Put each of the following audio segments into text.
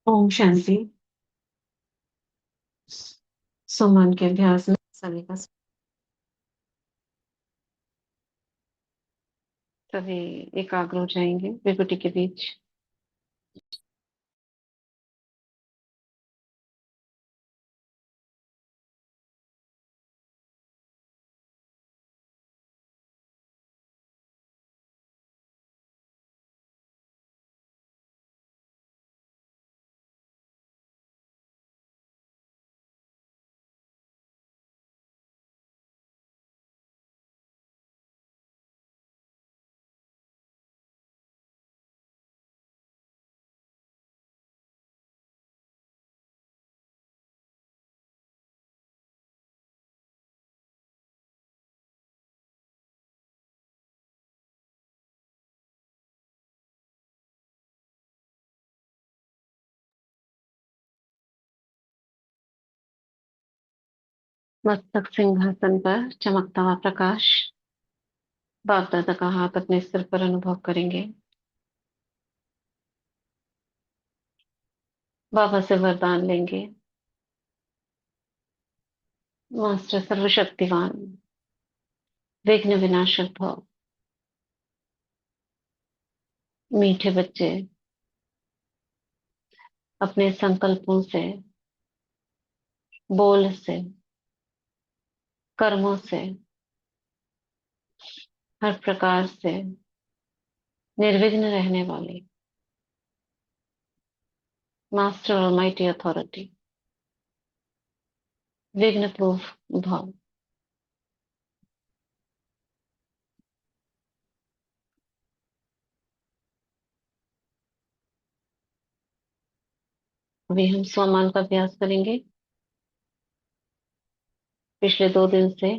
ओम शांति। सुमन के अभ्यास में सभी का सभी एकाग्र हो जाएंगे विभूति के बीच। मस्तक सिंहासन पर चमकता हुआ प्रकाश, बाप दादा का हाथ अपने सिर पर अनुभव करेंगे। बाबा से वरदान लेंगे। मास्टर सर्वशक्तिवान, विघ्न विनाशक भव। मीठे बच्चे अपने संकल्पों से, बोल से, कर्मों से, हर प्रकार से निर्विघ्न रहने वाले मास्टर ऑलमाइटी अथॉरिटी, विघ्न प्रूफ भव। अभी हम स्वमान का अभ्यास करेंगे। पिछले 2 दिन से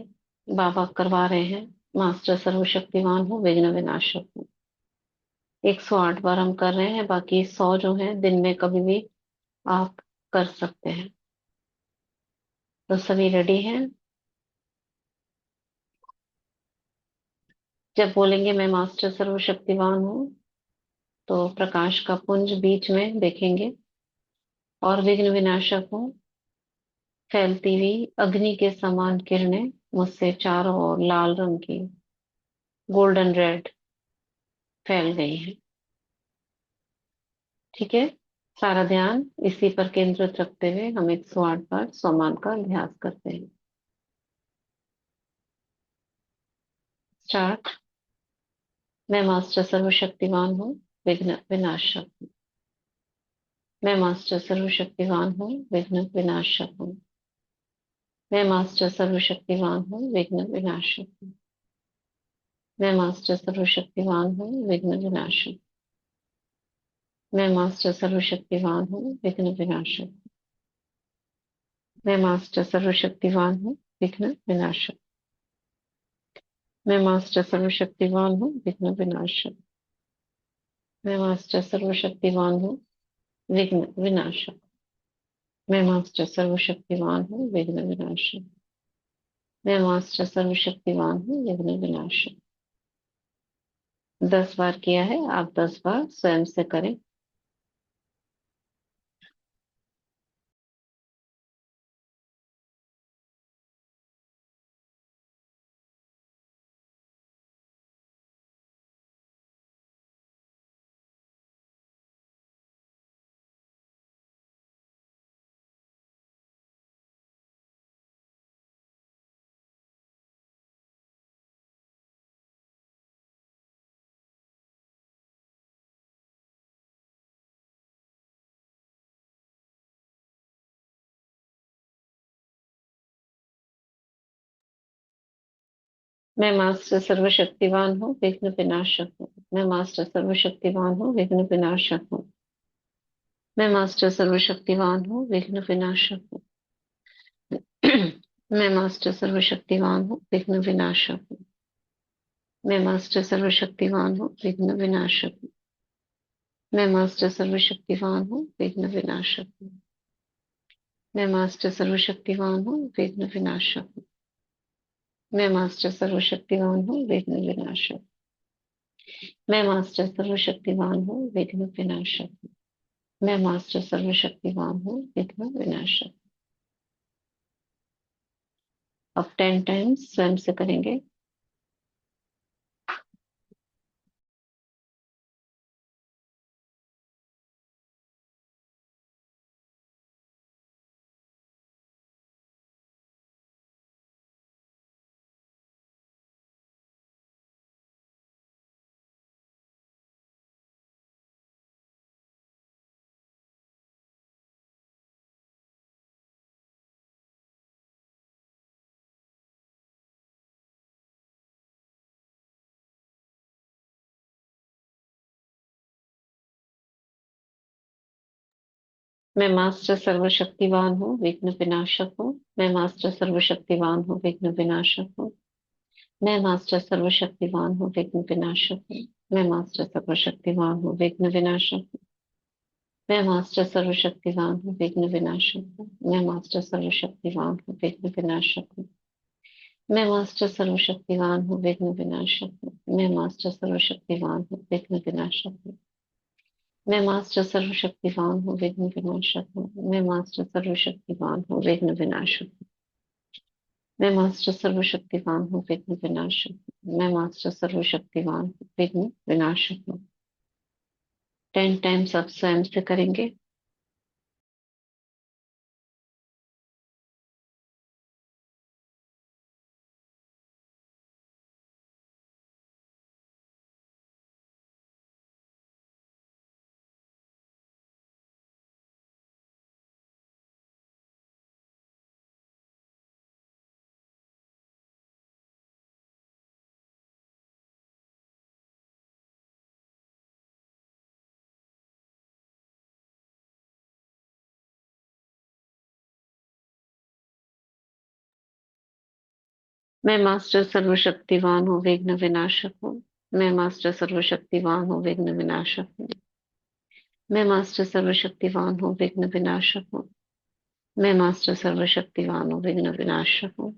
बाबा करवा रहे हैं। मास्टर सर्वशक्तिवान हो, विघ्न विनाशक हो। 108 बार हम कर रहे हैं, बाकी 100 जो है दिन में कभी भी आप कर सकते हैं। तो सभी रेडी हैं? जब बोलेंगे मैं मास्टर सर्वशक्तिवान हूँ, तो प्रकाश का पुंज बीच में देखेंगे। और विघ्न विनाशक हूँ, फैलती हुई अग्नि के समान किरणें मुझसे चारों ओर लाल रंग की, गोल्डन रेड फैल गई हैं। ठीक है। सारा ध्यान इसी पर केंद्रित रखते हुए हम 108 बार स्वमान का अभ्यास करते हैं। स्टार्ट। मैं मास्टर सर्वशक्तिवान हूँ, विघ्न विनाशक हूँ। मैं मास्टर सर्वशक्तिवान हूँ, विघ्न विनाशक हूँ। मैं मास्टर सर्वशक्तिवान हूँ, विघ्न विनाशक हूँ। मैं मास्टर सर्वशक्तिवान हूँ, विघ्न विनाशक। मैं मास्टर सर्वशक्तिवान हूँ, विघ्न विनाशक। मैं मास्टर सर्वशक्तिवान हूँ, विघ्न विनाशक। मैं मास्टर सर्वशक्तिवान हूँ, विघ्न विनाशक। मैं मास्टर सर्वशक्तिवान हूँ, विघ्न विनाशक। मैं मास्टर सर्वशक्तिवान हूँ, विघ्न विनाशक। मैं मास्टर सर्वशक्तिवान हूँ, विघ्न विनाशक। 10 बार किया है, आप 10 बार स्वयं से करें। मैं मास्टर सर्वशक्तिवान हूँ, विघ्न विनाशक हूँ। मैं मास्टर सर्वशक्तिवान हूँ, विघ्न विनाशक हूँ। मैं मास्टर सर्वशक्तिवान हूँ, विघ्न विनाशक हूँ। मैं मास्टर सर्वशक्तिवान हूँ, विघ्न विनाशक हूँ। मैं मास्टर सर्वशक्तिवान हूँ, विघ्न विनाशक हूँ। मैं मास्टर सर्वशक्तिवान हूँ, विघ्न विनाशक हूँ। मैं मास्टर सर्वशक्तिवान हूँ, विघ्न विनाशक हूँ। मैं मास्टर सर्वशक्तिवान हूँ, विघ्न विनाशक। मैं मास्टर सर्वशक्तिवान हूँ, विघ्न विनाशक हूँ। मैं मास्टर सर्वशक्तिवान हूँ, विघ्न विनाशक। अब 10 टाइम्स स्वयं से करेंगे। मैं मास्टर सर्वशक्तिवान हूँ, विघ्न विनाशक हूँ। मैं मास्टर सर्वशक्तिवान हूँ, विघ्न विनाशक हूँ। मैं मास्टर सर्वशक्तिवान हूँ, विघ्न विनाशक हूँ। मैं मास्टर सर्वशक्तिवान हूँ, विघ्न विनाशक हूँ। मैं मास्टर सर्वशक्तिवान हूँ, विघ्न विनाशक हूँ। मैं मास्टर सर्वशक्तिवान हूँ, विघ्न विनाशक हूँ। मैं मास्टर सर्वशक्तिवान हूँ, विघ्न विनाशक हूँ। मैं मास्टर सर्वशक्तिवान हूँ, विघ्न विनाशक हूँ। मैं मास्टर सर्वशक्तिवान हूँ, विघ्न विनाशक हूँ। मैं मास्टर सर्वशक्तिवान हूँ, विघ्न विनाशक हूँ। मैं मास्टर सर्वशक्तिवान हूँ, विघ्न विनाशक हूँ। मैं मास्टर सर्वशक्तिवान हूँ, विघ्न विनाशक हूँ। 10 टाइम्स आप स्वयं से करेंगे। मैं मास्टर सर्वशक्तिवान हूँ, विघ्न विनाशक हूँ। मैं मास्टर सर्वशक्तिवान हूँ, विघ्न विनाशक हूँ। मैं मास्टर सर्वशक्तिवान हूँ, विघ्न विनाशक हूँ। मैं मास्टर सर्वशक्तिवान हूँ, विघ्न विनाशक हूँ।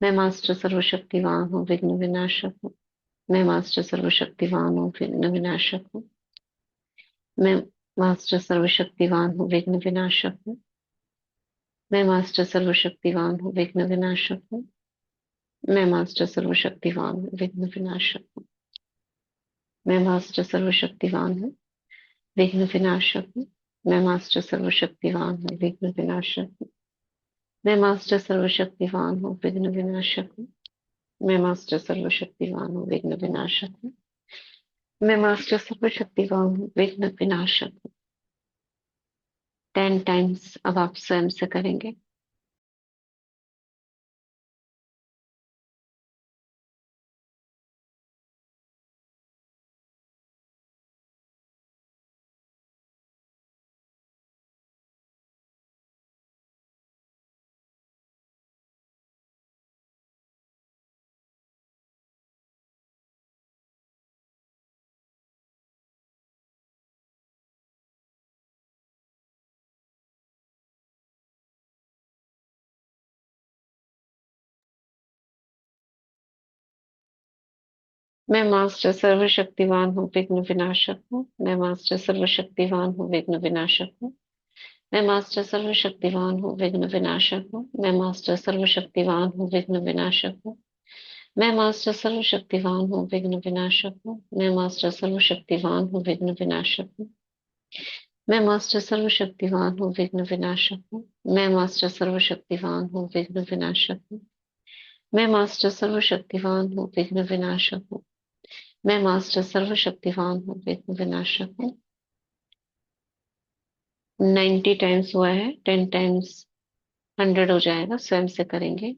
मैं मास्टर सर्वशक्तिवान हूँ, विघ्न विनाशक हूँ। मैं मास्टर सर्वशक्तिवान हूँ, विघ्न विनाशक हूँ। मैं मास्टर सर्वशक्तिवान हूँ, विघ्न विनाशक हूँ। मैं मास्टर सर्वशक्तिवान हूँ, विघ्न विनाशक हूँ। मैं मास्टर सर्वशक्तिवान हूँ, विघ्न विनाशक हूँ। मैं मास्टर सर्वशक्तिवान हूँ, विघ्न विनाशक हूँ। मैं मास्टर सर्वशक्तिवान हूँ, विघ्न विनाशक हूँ। मैं मास्टर सर्वशक्तिवान हूँ, विघ्न विनाशक हूँ। मैं मास्टर सर्वशक्तिवान हूँ, विघ्न विनाशक हूँ। मैं मास्टर सर्वशक्तिवान हूँ, विघ्न विनाशक हूँ। 10 टाइम्स अब आप स्वयं से करेंगे। मैं मास्टर सर्वशक्तिवान हूँ, विघ्न विनाशक हूँ। मैं मास्टर सर्वशक्तिवान हूँ, विघ्न विनाशक हूँ। मैं मास्टर सर्वशक्तिवान हूँ, विघ्न विनाशक हूँ। मैं मास्टर सर्वशक्तिवान हूँ, विघ्न विनाशक हूँ। मैं मास्टर सर्वशक्तिवान हूँ, विघ्न विनाशक हूँ। मैं मास्टर सर्वशक्तिवान हूँ, विघ्न विनाशक हूँ। मैं मास्टर सर्वशक्तिवान हूँ, विघ्न विनाशक हूँ। मैं मास्टर सर्वशक्तिवान हूँ, विघ्न विनाशक हूँ। मैं मास्टर सर्वशक्तिवान हूँ, विघ्न विनाशक हूँ। मैं मास्टर सर्वशक्तिवान हूँ, विघ्न विनाशक हूँ। 90 टाइम्स हुआ है, 10 टाइम्स 100 हो जाएगा, स्वयं से करेंगे।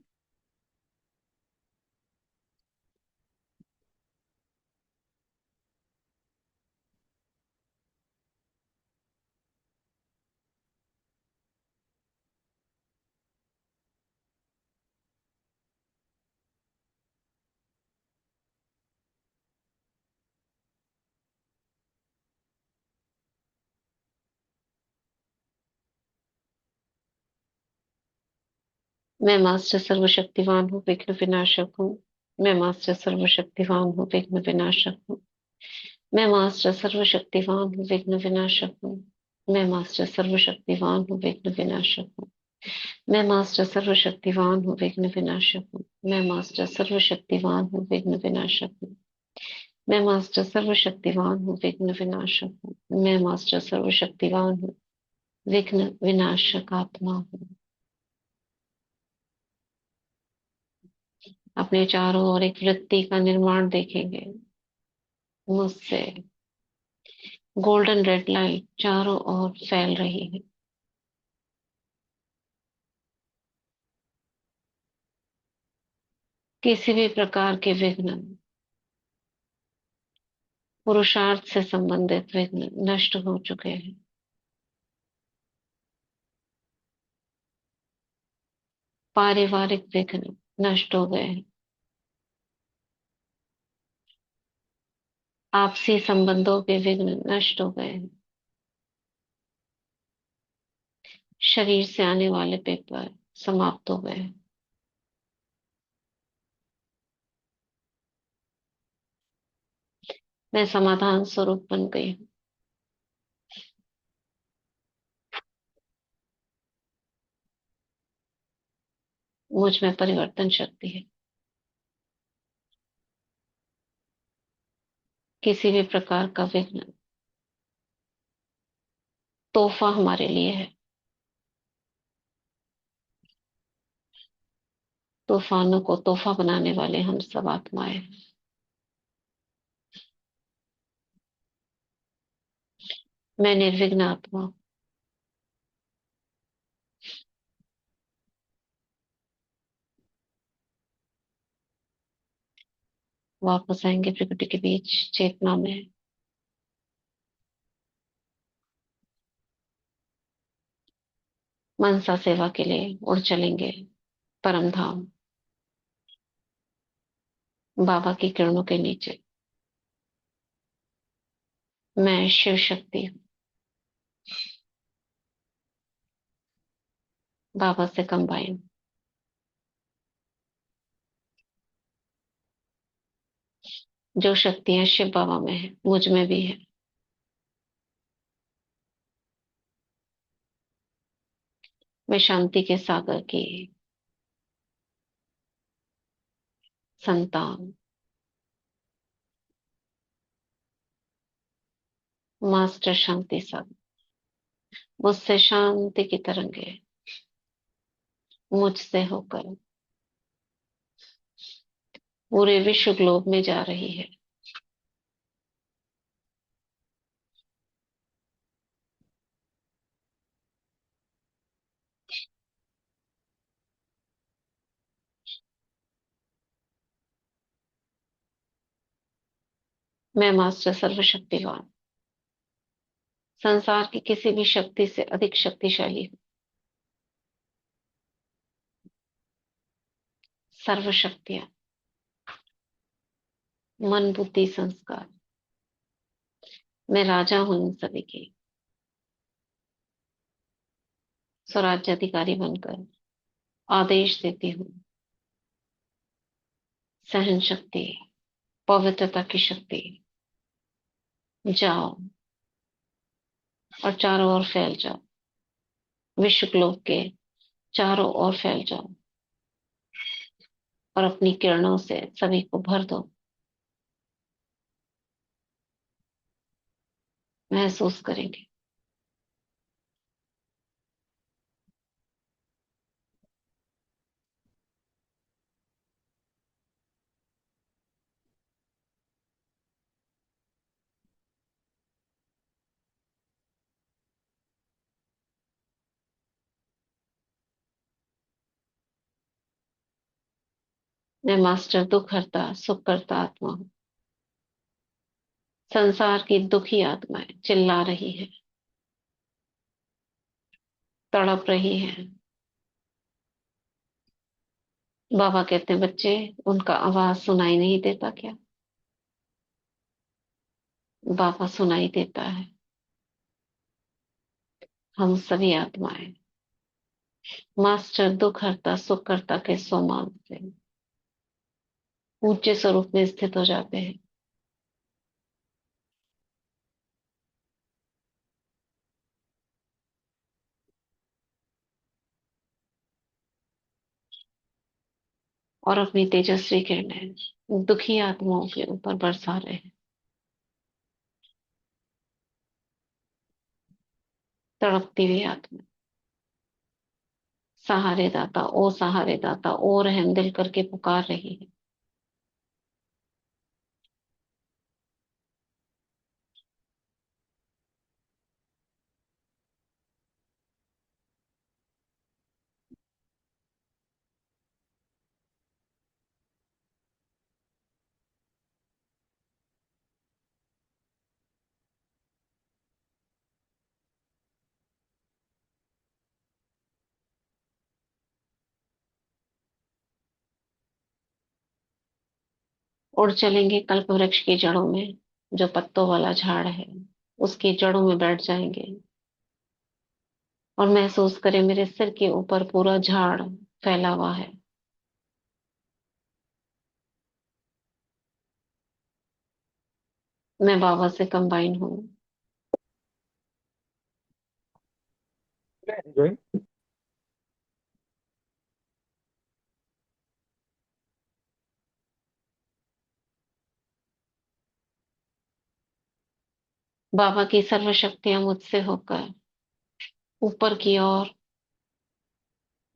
मैं मास्टर सर्वशक्तिवान हूँ, विघ्न विनाशक हूँ। मैं मास्टर सर्वशक्तिवान हूँ, विघ्न विनाशक हूँ। मैं मास्टर सर्वशक्तिवान हूँ, विघ्न विनाशक हूँ। मैं मास्टर सर्वशक्तिवान हूँ, विघ्न विनाशक हूँ। मैं मास्टर सर्वशक्तिवान हूँ, विघ्न विनाशक हूँ। मैं मास्टर सर्वशक्तिवान हूँ, विघ्न विनाशक हूँ। मैं मास्टर सर्वशक्तिवान हूँ, विघ्न विनाशक हूँ। मैं मास्टर सर्वशक्तिवान हूँ, विघ्न विनाशक आत्मा हूँ। अपने चारों ओर एक वृत्ति का निर्माण देखेंगे। मुझसे गोल्डन रेड लाइट चारों ओर फैल रही है। किसी भी प्रकार के विघ्न, पुरुषार्थ से संबंधित विघ्न नष्ट हो चुके हैं। पारिवारिक विघ्न नष्ट हो गए हैं। आपसी संबंधों के विघ्न नष्ट हो गए हैं। शरीर से आने वाले पेपर समाप्त हो गए हैं। मैं समाधान स्वरूप बन गई हूँ। मुझ में परिवर्तन शक्ति है। किसी भी प्रकार का विघ्न तोहफा हमारे लिए है। तूफानों को तोहफा बनाने वाले हम सब आत्माएं हैं। मैं निर्विघ्न आत्मा हूँ। वापस आएंगे प्रकृति के बीच चेतना में। मनसा सेवा के लिए उड़ चलेंगे परम धाम, बाबा की किरणों के नीचे। मैं शिव शक्ति हूँ। बाबा से कंबाइन। जो शक्तियां शिव बाबा में है मुझ में भी है। मैं शांति के सागर की संतान, मास्टर शांति सागर। मुझसे शांति की तरंगे मुझसे होकर पूरे विश्व ग्लोब में जा रही है। मैं मास्टर सर्वशक्तिवान, संसार की किसी भी शक्ति से अधिक शक्तिशाली हूँ। सर्व शक्तियां, मन बुद्धि संस्कार। मैं राजा हूं इन सभी की। स्वराज्याधिकारी बनकर आदेश देती हूँ। सहन शक्ति, पवित्रता की शक्ति, जाओ और चारों ओर फैल जाओ। विश्व ग्लोब के चारों ओर फैल जाओ और अपनी किरणों से सभी को भर दो। महसूस करेंगे। मैं मास्टर दुख हरता सुख करता आत्मा हूँ। संसार की दुखी आत्माएं चिल्ला रही है, तड़प रही है। बाबा कहते हैं बच्चे, उनका आवाज सुनाई नहीं देता क्या? बाबा सुनाई देता है। हम सभी आत्माएं मास्टर दुख हरता सुख करता के स्वमान से ऊंचे स्वरूप में स्थित हो जाते हैं। और अपनी तेजस्वी किरणें दुखी आत्माओं के ऊपर बरसा रहे हैं। तड़पती हुई आत्मा, सहारे दाता ओ सहारे दाता ओ रहम दिल करके पुकार रही है। उड़ चलेंगे कल्प वृक्ष की जड़ों में, जो पत्तों वाला झाड़ है उसकी जड़ों में बैठ जाएंगे और महसूस करें मेरे सिर के ऊपर पूरा झाड़ फैला हुआ है। मैं बाबा से कंबाइन हूँ। बाबा की सर्व शक्तियां मुझसे होकर ऊपर की ओर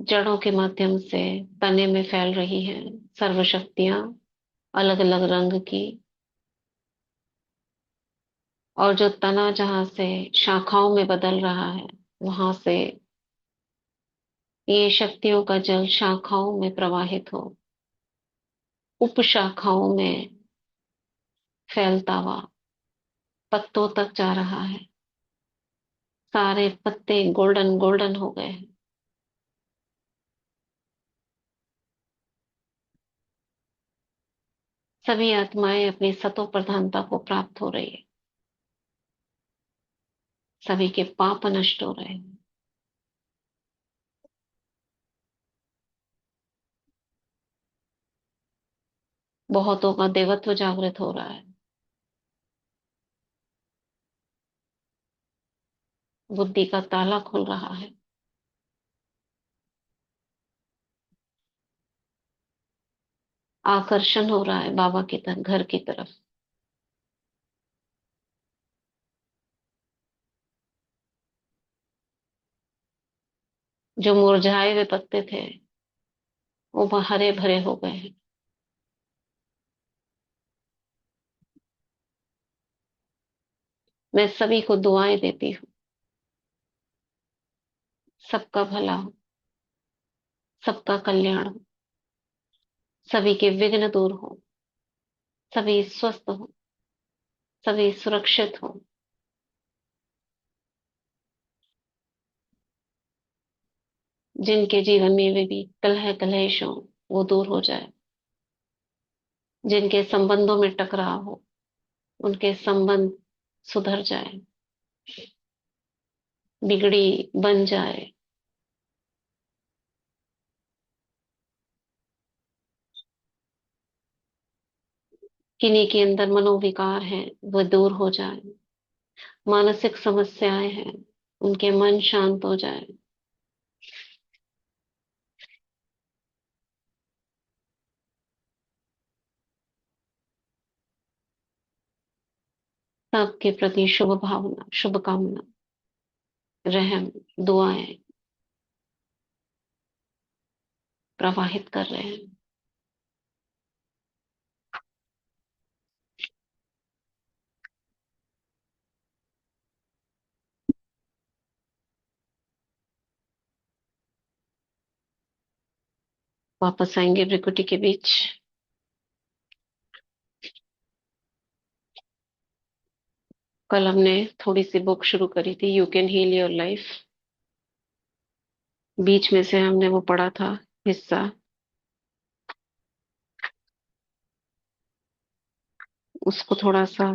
जड़ों के माध्यम से तने में फैल रही हैं। सर्व शक्तियां अलग अलग रंग की, और जो तना जहां से शाखाओं में बदल रहा है वहां से ये शक्तियों का जल शाखाओं में प्रवाहित हो, उप शाखाओं में फैलता हुआ पत्तों तक जा रहा है। सारे पत्ते गोल्डन गोल्डन हो गए हैं। सभी आत्माएं अपनी सतो प्रधानता को प्राप्त हो रही है। सभी के पाप नष्ट हो रहे हैं। बहुतों का देवत्व जागृत हो रहा है। बुद्धि का ताला खुल रहा है। आकर्षण हो रहा है बाबा की तरफ, घर की तरफ। जो मुरझाए हुए पत्ते थे वो हरे भरे हो गए हैं। मैं सभी को दुआएं देती हूँ। सबका भला हो, सबका कल्याण हो, सभी के विघ्न दूर हो, सभी स्वस्थ हो, सभी सुरक्षित हो। जिनके जीवन में भी कलह कलेश हो वो दूर हो जाए। जिनके संबंधों में टकराव हो उनके संबंध सुधर जाए, बिगड़ी बन जाए। किन्हीं के अंदर मनोविकार है वो दूर हो जाए। मानसिक समस्याएं हैं उनके मन शांत हो जाए। सबके प्रति शुभ भावना, शुभकामना, रहम, दुआएं प्रवाहित कर रहे हैं। वापस आएंगे भ्रिकुटी के बीच। कल हमने थोड़ी सी बुक शुरू करी थी, you can heal your life. बीच में से हमने वो पढ़ा था हिस्सा, उसको थोड़ा सा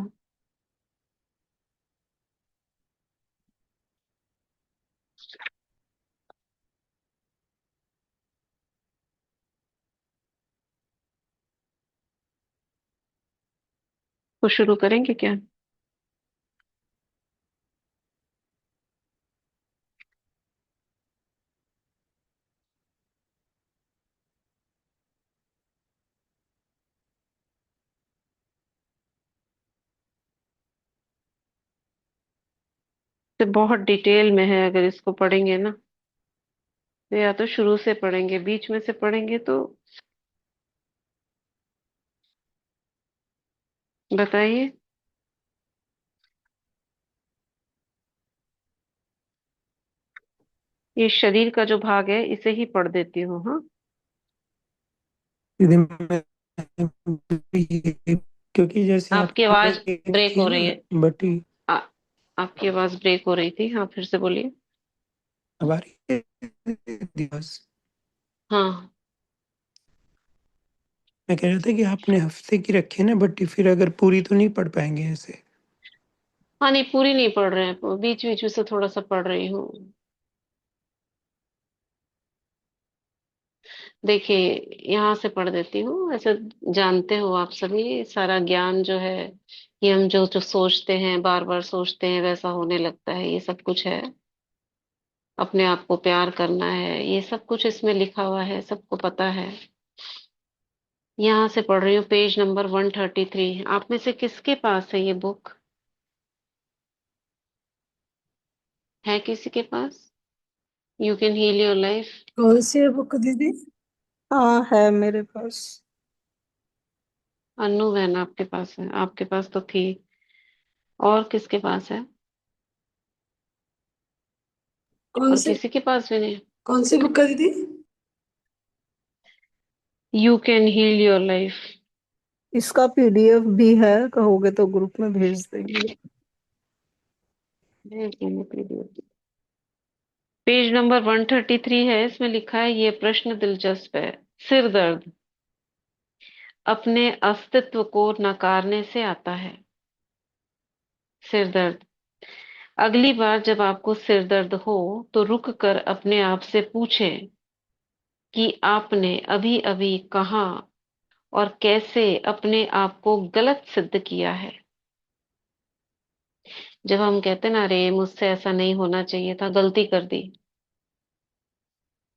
वो शुरू करेंगे क्या? तो बहुत डिटेल में है, अगर इसको पढ़ेंगे ना तो या तो शुरू से पढ़ेंगे, बीच में से पढ़ेंगे तो बताइए। ये शरीर का जो भाग है इसे ही पढ़ देती हूँ, हाँ। दीदी मैं क्योंकि जैसे आपकी आपने आवाज ब्रेक की हो है रही ना है। बट आ, आपकी आवाज ब्रेक हो रही थी, हाँ फिर से बोलिए। अब आ रही है दिवस। हाँ। मैं कह रहा था कि आपने हफ्ते की रखी है ना, बट फिर अगर पूरी तो नहीं पढ़ पाएंगे ऐसे। हाँ नहीं, पूरी नहीं पढ़ रहे हैं, बीच बीच में से थोड़ा सा पढ़ रही हूँ। देखिए, यहाँ से पढ़ देती हूँ। ऐसे जानते हो आप सभी, सारा ज्ञान जो है कि हम जो जो सोचते हैं, बार बार सोचते हैं, वैसा होने लगता है, ये सब कुछ है। अपने आप को प्यार करना है, ये सब कुछ इसमें लिखा हुआ है, सबको पता है। यहाँ से पढ़ रही हूँ, पेज नंबर 133। आप में से किसके पास है ये बुक? है किसी के पास? You can heal your life. कौन सी है बुक दीदी? हाँ है मेरे पास। अन्नू बहन आपके पास है? आपके पास तो थी। और किसके पास है? कौन और सी किसी के पास भी नहीं। कौन सी बुक है दीदी? You can heal your life. इसका पीडीएफ भी है, कहोगे तो ग्रुप में भेज देंगे। भेज देंगे PDF। पेज नंबर 133 है, इसमें लिखा है, ये प्रश्न दिलचस्प है। सिर दर्द अपने अस्तित्व को नकारने से आता है। सिर दर्द। अगली बार जब आपको सिर दर्द हो तो रुक कर अपने आप से पूछें कि आपने अभी अभी कहाँ और कैसे अपने आप को गलत सिद्ध किया है। जब हम कहते हैं ना, अरे मुझसे ऐसा नहीं होना चाहिए था, गलती कर दी,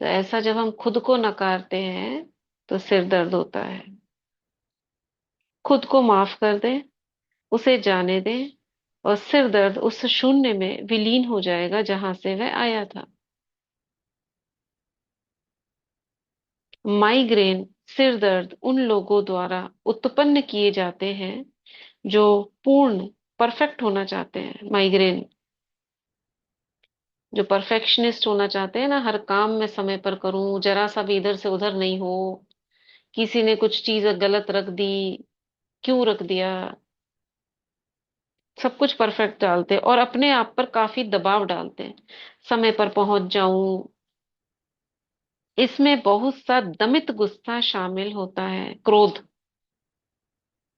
तो ऐसा जब हम खुद को नकारते हैं तो सिर दर्द होता है। खुद को माफ कर दें, उसे जाने दें, और सिर दर्द उस शून्य में विलीन हो जाएगा जहां से वह आया था। माइग्रेन, सिर दर्द उन लोगों द्वारा उत्पन्न किए जाते हैं जो पूर्ण, परफेक्ट होना चाहते हैं। माइग्रेन, जो परफेक्शनिस्ट होना चाहते हैं ना, हर काम में समय पर करूं, जरा सा भी इधर से उधर नहीं हो, किसी ने कुछ चीज गलत रख दी, क्यों रख दिया, सब कुछ परफेक्ट डालते हैं और अपने आप पर काफी दबाव डालते हैं, समय पर पहुंच जाऊं। इसमें बहुत सा दमित गुस्सा शामिल होता है, क्रोध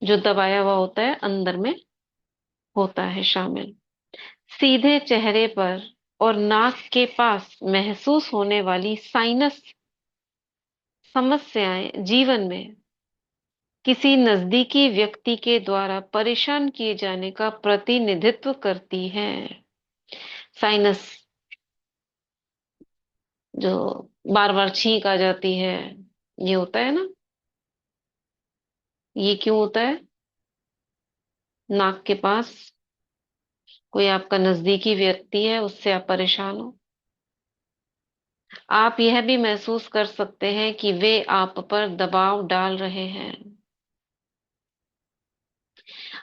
जो दबाया हुआ होता है अंदर में होता है शामिल। सीधे चेहरे पर और नाक के पास महसूस होने वाली साइनस समस्याएं जीवन में किसी नजदीकी व्यक्ति के द्वारा परेशान किए जाने का प्रतिनिधित्व करती हैं। साइनस, जो बार बार छींक आ जाती है, ये होता है ना। ये क्यों होता है? नाक के पास कोई आपका नजदीकी व्यक्ति है, उससे आप परेशान हो। आप यह भी महसूस कर सकते हैं कि वे आप पर दबाव डाल रहे हैं।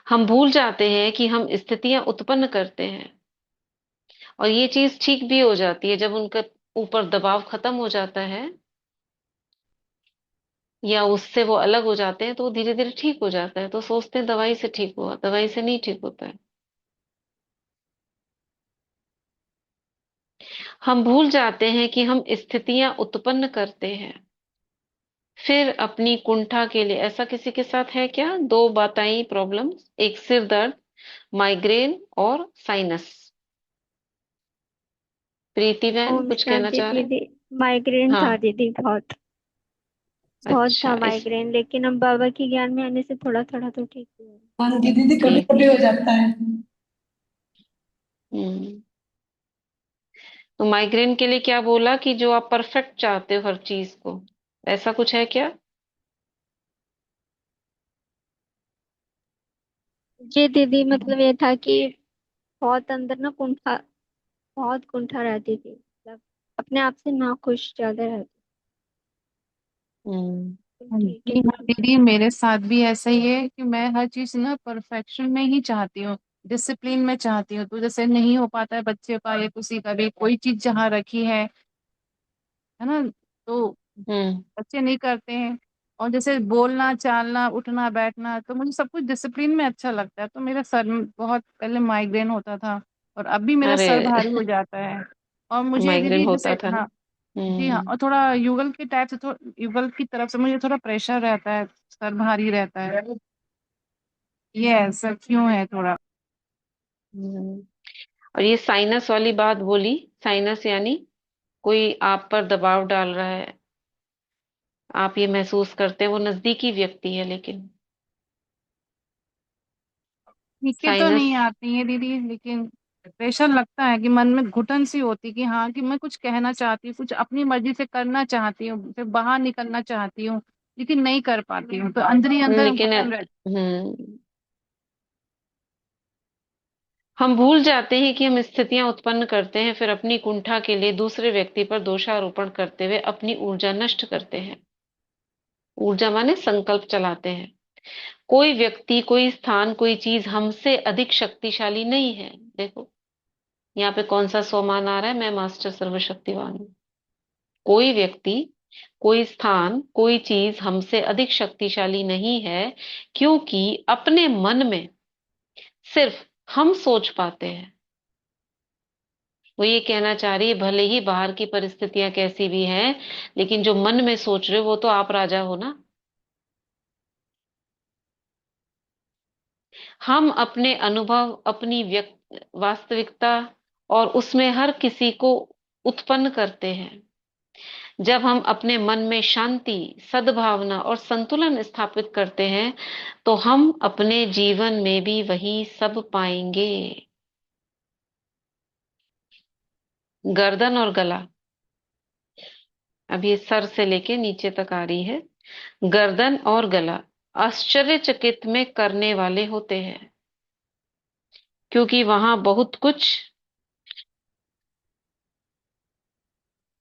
हम भूल जाते हैं कि हम स्थितियां उत्पन्न करते हैं, और ये चीज ठीक भी हो जाती है जब उनके ऊपर दबाव खत्म हो जाता है या उससे वो अलग हो जाते हैं, तो वो धीरे धीरे ठीक हो जाता है। तो सोचते हैं दवाई से ठीक हुआ, दवाई से नहीं ठीक होता है। हम भूल जाते हैं कि हम स्थितियां उत्पन्न करते हैं। फिर अपनी कुंठा के लिए, ऐसा किसी के साथ है क्या? दो बताई प्रॉब्लम्स, एक सिर दर्द, माइग्रेन और साइनस। प्रीति ओ बहन कुछ मेरा कहना चाह रहे हैं? दीदी माइग्रेन था हाँ। दीदी, बहुत बहुत था अच्छा, इस माइग्रेन, लेकिन अब बाबा की ज्ञान में आने से थोड़ा थोड़ा तो ठीक हुआ है। हाँ दीदी दीदी कभी ठीक कभी है। हो जाता है। हम्म। तो माइग्रेन के लिए क्या बोला कि जो आप परफेक्ट चाहते हो हर चीज को, ऐसा कुछ है क्या? जी दीदी, मतलब ये था कि बहुत अंदर ना कुंठा बहुत कुंठा रहती थी, मतलब अपने आप से ना खुश ज्यादा रहती हम्म। थी कि जी हाँ दीदी, मेरे साथ भी ऐसा ही है कि मैं हर चीज ना परफेक्शन में ही चाहती हूँ, डिसिप्लिन में चाहती हूँ। तो जैसे नहीं हो पाता है बच्चे का या किसी का भी, कोई चीज जहाँ रखी है ना, तो हम्म। बच्चे नहीं करते हैं। और जैसे बोलना चालना उठना बैठना, तो मुझे सब कुछ डिसिप्लिन में अच्छा लगता है। तो मेरा सर में बहुत पहले माइग्रेन होता था, और अब भी मेरा अरे सर भारी हो जाता है। और मुझे माइग्रेन दीदी होता जैसे, था ना। हाँ जी हाँ, हम्म। और थोड़ा युगल के टाइप से, युगल की तरफ से मुझे थोड़ा प्रेशर रहता है, सर भारी रहता है। ये ऐसा क्यों है थोड़ा। हम्म। और ये साइनस वाली बात बोली, साइनस यानी कोई आप पर दबाव डाल रहा है, आप ये महसूस करते हैं, वो नजदीकी व्यक्ति है लेकिन चीखें तो साइनस। नहीं आती है दीदी, लेकिन प्रेशर लगता है कि मन में घुटन सी होती कि हाँ, कि मैं कुछ कहना चाहती हूँ, कुछ अपनी मर्जी से करना चाहती हूँ, फिर बाहर निकलना चाहती हूँ, लेकिन नहीं कर पाती हूँ, तो अंदर ही अंदर लेकिन घुटन रहती हम भूल जाते हैं कि हम स्थितियां उत्पन्न करते हैं, फिर अपनी कुंठा के लिए दूसरे व्यक्ति पर दोषारोपण करते हुए अपनी ऊर्जा नष्ट करते हैं। ऊर्जा माने संकल्प चलाते हैं। कोई व्यक्ति, कोई स्थान, कोई चीज हमसे अधिक शक्तिशाली नहीं है। देखो यहाँ पे कौन सा स्वमान आ रहा है, मैं मास्टर सर्वशक्तिवान हूँ। कोई व्यक्ति, कोई स्थान, कोई चीज हमसे अधिक शक्तिशाली नहीं है, क्योंकि अपने मन में सिर्फ हम सोच पाते हैं। वो ये कहना चाह रही है, भले ही बाहर की परिस्थितियां कैसी भी हैं, लेकिन जो मन में सोच रहे हो वो तो आप राजा हो ना। हम अपने अनुभव, अपनी वास्तविकता और उसमें हर किसी को उत्पन्न करते हैं। जब हम अपने मन में शांति, सद्भावना और संतुलन स्थापित करते हैं, तो हम अपने जीवन में भी वही सब पाएंगे। गर्दन और गला, अब ये सर से लेके नीचे तक आ रही है। गर्दन और गला आश्चर्यचकित में करने वाले होते हैं, क्योंकि वहां बहुत कुछ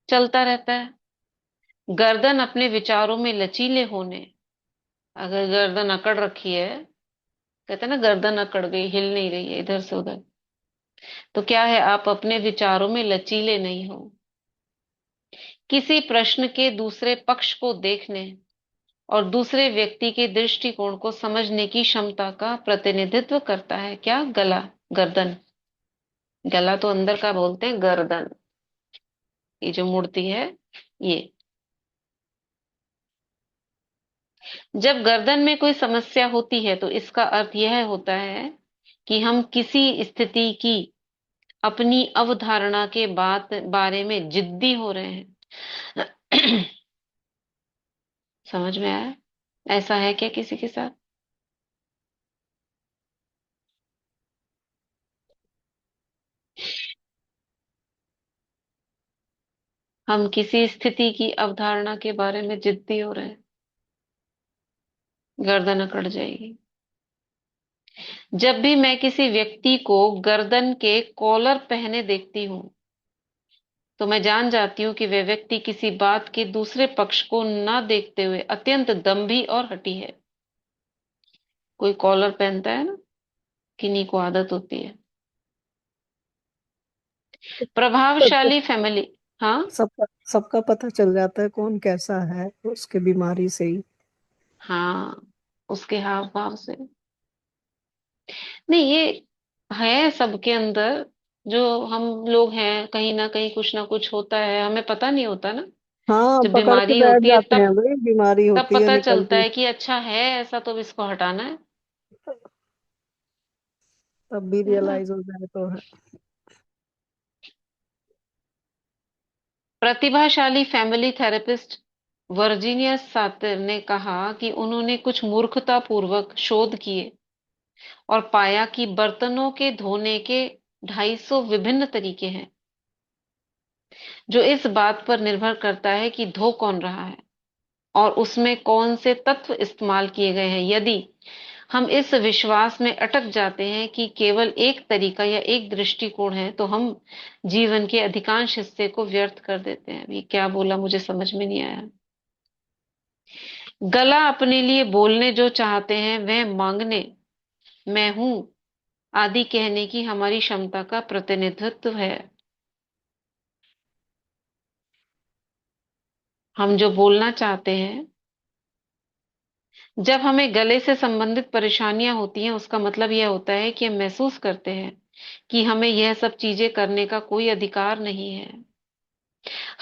चलता रहता है। गर्दन अपने विचारों में लचीले होने, अगर गर्दन अकड़ रखी है, कहते हैं ना गर्दन अकड़ गई, हिल नहीं रही है इधर से उधर, तो क्या है, आप अपने विचारों में लचीले नहीं हो। किसी प्रश्न के दूसरे पक्ष को देखने और दूसरे व्यक्ति के दृष्टिकोण को समझने की क्षमता का प्रतिनिधित्व करता है क्या, गला, गर्दन। गला तो अंदर का बोलते हैं, गर्दन ये जो मूर्ति है ये। जब गर्दन में कोई समस्या होती है तो इसका अर्थ यह होता है कि हम किसी स्थिति की अपनी अवधारणा के बारे में जिद्दी हो रहे हैं। समझ में आया? ऐसा है क्या किसी के साथ? हम किसी स्थिति की अवधारणा के बारे में जिद्दी हो रहे हैं, गर्दन अकड़ जाएगी। जब भी मैं किसी व्यक्ति को गर्दन के कॉलर पहने देखती हूँ, तो मैं जान जाती हूँ कि वह व्यक्ति किसी बात के दूसरे पक्ष को न देखते हुए अत्यंत दंभी और हठी है। कोई कॉलर पहनता है ना, किन्हीं को आदत होती है। है। प्रभावशाली फैमिली। हाँ। सबका सबका पता चल जाता है कौन कैसा है उसके बीमारी से ही। हाँ, उसके हाव भाव से। नहीं, ये है सबके अंदर। जो हम लोग हैं, कहीं ना कहीं कुछ ना कुछ होता है, हमें पता नहीं होता ना। हाँ, जब पकड़ के बीमारी बैठ होती है जाते हैं तब भाई, बीमारी तब होती है पता चलता निकलती। है कि अच्छा है ऐसा, तो अब इसको हटाना तब भी है ना। रियलाइज हो जाए तो है। प्रतिभाशाली फैमिली थेरेपिस्ट वर्जीनिया सातिर ने कहा कि उन्होंने कुछ मूर्खतापूर्वक शोध किए और पाया कि बर्तनों के धोने के 250 विभिन्न तरीके हैं, जो इस बात पर निर्भर करता है कि धो कौन रहा है और उसमें कौन से तत्व इस्तेमाल किए गए हैं। यदि हम इस विश्वास में अटक जाते हैं कि केवल एक तरीका या एक दृष्टिकोण है, तो हम जीवन के अधिकांश हिस्से को व्यर्थ कर देते हैं। ये क्या बोला मुझे समझ में नहीं आया। गला अपने लिए बोलने जो चाहते हैं वह मांगने, मैं हूं आदि कहने की हमारी क्षमता का प्रतिनिधित्व है। हम जो बोलना चाहते हैं, जब हमें गले से संबंधित परेशानियां होती हैं, उसका मतलब यह होता है कि हम महसूस करते हैं कि हमें यह सब चीजें करने का कोई अधिकार नहीं है।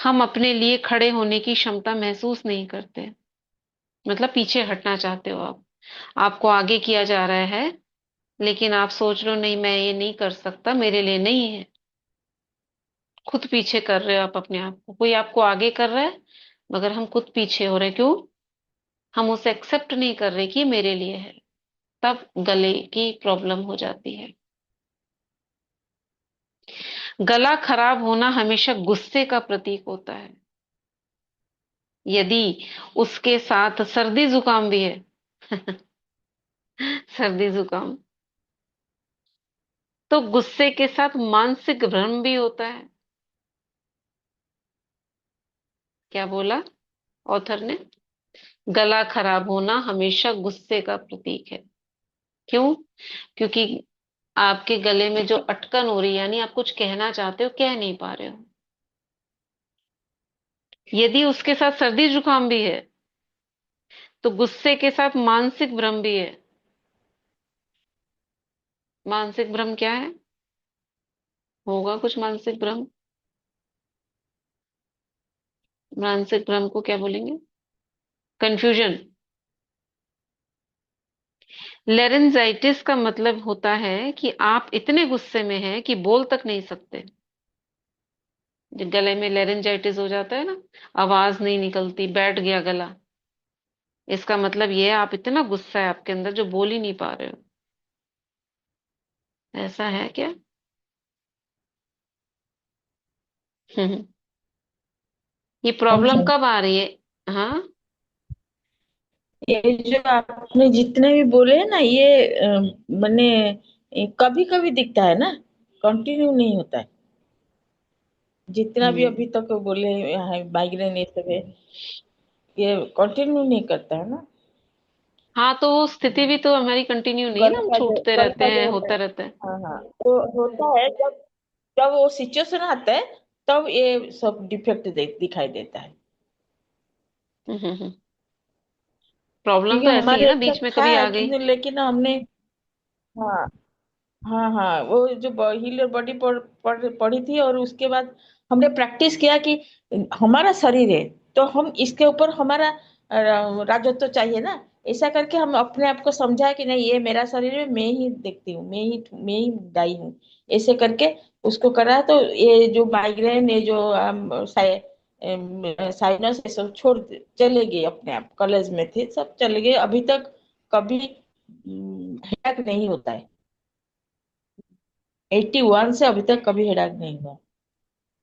हम अपने लिए खड़े होने की क्षमता महसूस नहीं करते। मतलब पीछे हटना चाहते हो आप, आपको आगे किया जा रहा है, लेकिन आप सोच रहे हो नहीं मैं ये नहीं कर सकता, मेरे लिए नहीं है। खुद पीछे कर रहे हो आप अपने आप को। कोई आपको आगे कर रहा है, मगर हम खुद पीछे हो रहे हैं। क्यों? हम उसे एक्सेप्ट नहीं कर रहे कि ये मेरे लिए है। तब गले की प्रॉब्लम हो जाती है। गला खराब होना हमेशा गुस्से का प्रतीक होता है। यदि उसके साथ सर्दी जुकाम भी है सर्दी जुकाम, तो गुस्से के साथ मानसिक भ्रम भी होता है। क्या बोला ऑथर ने? गला खराब होना हमेशा गुस्से का प्रतीक है। क्यों? क्योंकि आपके गले में जो अटकन हो रही है, यानी आप कुछ कहना चाहते हो, कह नहीं पा रहे हो। यदि उसके साथ सर्दी जुकाम भी है, तो गुस्से के साथ मानसिक भ्रम भी है। मानसिक भ्रम क्या है? होगा कुछ मानसिक भ्रम। मानसिक भ्रम को क्या बोलेंगे? कंफ्यूजन। लेरेंजाइटिस का मतलब होता है कि आप इतने गुस्से में हैं कि बोल तक नहीं सकते। जब गले में लेरेंजाइटिस हो जाता है ना, आवाज नहीं निकलती, बैठ गया गला, इसका मतलब ये है आप इतना गुस्सा है आपके अंदर जो बोल ही नहीं पा रहे हो। ऐसा है क्या? हम्म। ये हाँ प्रॉब्लम जी। कब आ रही है? हाँ। ये जो आपने जितने भी बोले हैं ना, ये मैंने कभी कभी दिखता है ना, कंटिन्यू नहीं होता है। जितना भी अभी हम्म। तक बोले हैं माइग्रेन ये सब है, ये कंटिन्यू नहीं करता है ना। हाँ, तो वो स्थिति भी तो हमारी कंटिन्यू नहीं है ना, हम छूटते गले रहते का जो हैं, होता होता है। रहता है। हाँ हाँ, तो होता है जब जब वो सिचुएशन आता है, तब ये सब डिफेक्ट दिखाई देता है। प्रॉब्लम क्योंकि तो ऐसी है हमारे ना, बीच तक में था कभी आ गई। लेकिन हमने, हाँ हाँ हाँ, वो जो हीलर बॉडी पढ़ी थी, और उसके बाद हमने प्रैक्टिस किया कि हमारा शरीर है, तो हम इसके ऊपर हमारा राजत्व चाहिए ना। ऐसा करके हम अपने आप को समझाया कि नहीं, ये मेरा शरीर है, मैं ही देखती हूँ, मैं ही दाई हूँ। ऐसे करके उसको करा, तो ये जो माइग्रेन, ये जो साइनस, ये सब चले गए अपने आप। कॉलेज में थे सब चले गए, अभी तक कभी हेडेक नहीं होता है। 81 से अभी तक कभी हेडेक नहीं हुआ।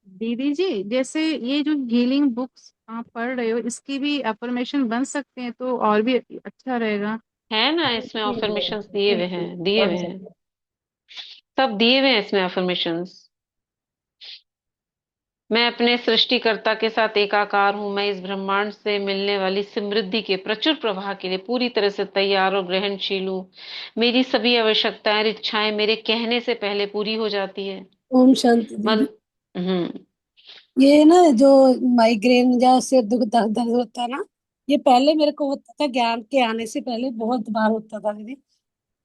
दीदी जी, जैसे ये जो हीलिंग बुक्स आप पढ़ रहे हो, इसकी भी अफर्मेशन बन सकते हैं तो और भी अच्छा रहेगा। है ना, इसमें अफर्मेशंस दिए हुए हैं, दिए हुए बन हैं। सकते सब दिए हुए हैं इसमें अफर्मेशंस। मैं अपने सृष्टिकर्ता के साथ एकाकार हूं। मैं इस ब्रह्मांड से मिलने वाली समृद्धि के प्रचुर प्रवाह के लिए पूरी तरह से तैयार और ग्रहणशील हूँ। मेरी सभी आवश्यकताएं और इच्छाएं मेरे कहने से पहले पूरी हो जाती है। ओम शांति मन दीदी। हम्म। ये ना जो माइग्रेन या सिर दर्द होता है ना, ये पहले मेरे को होता था ज्ञान के आने से पहले, बहुत बार होता था दीदी।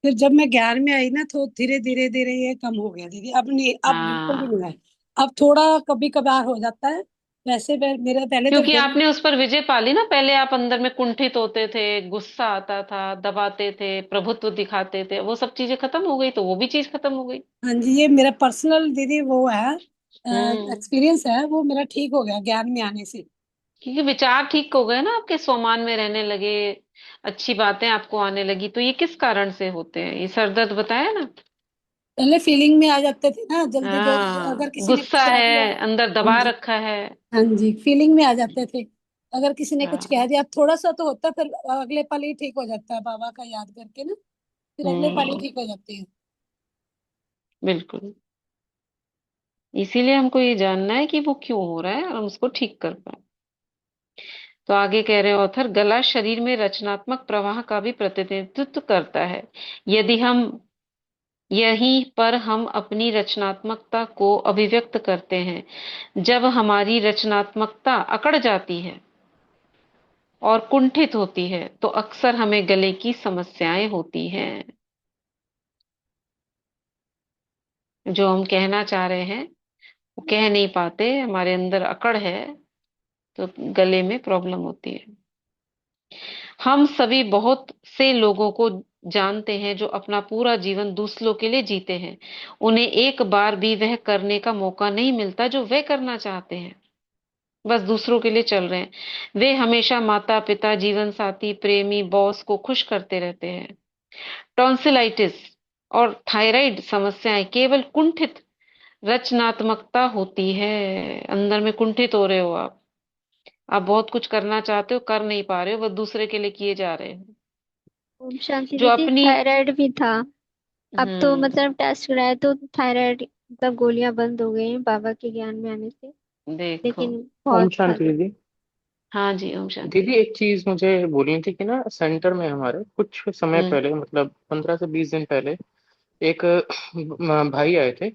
फिर जब मैं ज्ञान में आई ना, तो धीरे धीरे धीरे ये कम हो गया दीदी। अब नहीं, अब बिल्कुल भी हाँ, नहीं है। अब थोड़ा कभी कभार हो जाता है। वैसे मेरा पहले तो क्योंकि आपने उस पर विजय पा ली ना। पहले आप अंदर में कुंठित होते थे, गुस्सा आता था, दबाते थे, प्रभुत्व दिखाते थे, वो सब चीजें खत्म हो गई, तो वो भी चीज खत्म हो गई। हाँ जी, ये मेरा पर्सनल दीदी वो है, हम्म। एक्सपीरियंस है, वो मेरा ठीक हो गया ज्ञान में आने से। क्योंकि विचार ठीक हो गए ना आपके, स्वमान में रहने लगे, अच्छी बातें आपको आने लगी। तो ये किस कारण से होते हैं? ये सर दर्द बताया ना। पहले फीलिंग में आ जाते थे ना जल्दी, जो हाँ, अगर किसी ने गुस्सा कुछ कह है, दिया। अंदर हाँ दबा जी। रखा है। हाँ जी, फीलिंग में आ जाते थे। अगर किसी ने कुछ कह हाँ। दिया, थोड़ा सा तो होता, फिर अगले पल ही ठीक हो जाता है बाबा का याद करके ना। फिर अगले पल ही हम्म। ठीक हो जाती है। बिल्कुल। इसीलिए हमको ये जानना है कि वो क्यों हो रहा है और हम उसको ठीक कर पाए। तो आगे कह रहे हैं ऑथर, गला शरीर में रचनात्मक प्रवाह का भी प्रतिनिधित्व करता है। यदि हम यहीं पर हम अपनी रचनात्मकता को अभिव्यक्त करते हैं। जब हमारी रचनात्मकता अकड़ जाती है और कुंठित होती है तो अक्सर हमें गले की समस्याएं होती हैं। जो हम कहना चाह रहे हैं वो कह नहीं पाते, हमारे अंदर अकड़ है, तो गले में प्रॉब्लम होती है। हम सभी बहुत से लोगों को जानते हैं जो अपना पूरा जीवन दूसरों के लिए जीते हैं। उन्हें एक बार भी वह करने का मौका नहीं मिलता जो वे करना चाहते हैं। बस दूसरों के लिए चल रहे हैं। वे हमेशा माता पिता, जीवन साथी, प्रेमी, बॉस को खुश करते रहते हैं। टॉन्सिलाइटिस और थायराइड समस्याएं केवल कुंठित रचनात्मकता होती है। अंदर में कुंठित हो रहे हो आप बहुत कुछ करना चाहते हो, कर नहीं पा रहे हो, बस दूसरे के लिए किए जा रहे हो। ओम शांति जो दीदी, अपनी थायराइड भी था। अब तो हम्म। मतलब टेस्ट कराया तो थायराइड मतलब गोलियां बंद हो गई हैं बाबा के ज्ञान में आने से। देखो। लेकिन ओम बहुत था शांति दीदी। दीदी। हाँ जी, ओम शांति। दीदी एक चीज मुझे बोलनी थी कि ना सेंटर में हमारे कुछ समय हम्म। पहले, मतलब 15 से 20 दिन पहले, एक भाई आए थे।